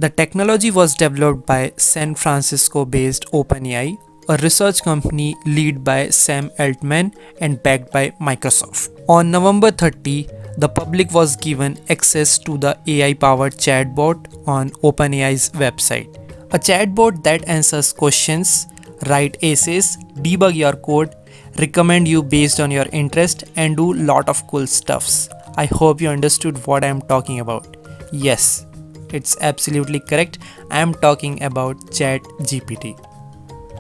The technology was developed by San Francisco-based OpenAI, a research company led by Sam Altman and backed by Microsoft. On November 30, the public was given access to the AI-powered chatbot on OpenAI's website. A chatbot that answers questions, write essays, debug your code, recommend you based on your interest, and do lot of cool stuffs. I hope you understood what I am talking about. Yes, it's absolutely correct. I am talking about Chat GPT.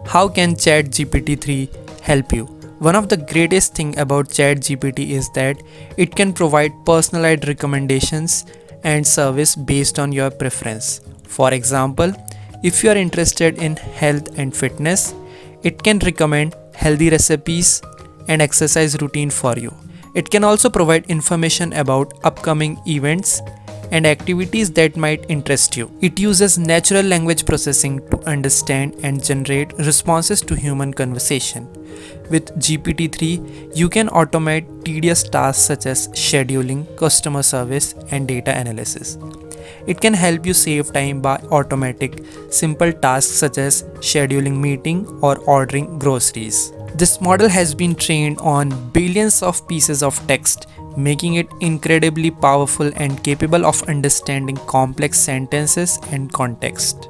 How can Chat GPT 3 help you? One of the greatest thing about Chat GPT is that it can provide personalized recommendations and service based on your preference. For example, if you are interested in health and fitness, it can recommend healthy recipes and exercise routine for you. It can also provide information about upcoming events and activities that might interest you. It uses natural language processing to understand and generate responses to human conversation. With GPT-3, you can automate tedious tasks such as scheduling, customer service, and data analysis. It can help you save time by automating simple tasks such as scheduling meeting or ordering groceries. This model has been trained on billions of pieces of text, making it incredibly powerful and capable of understanding complex sentences and context.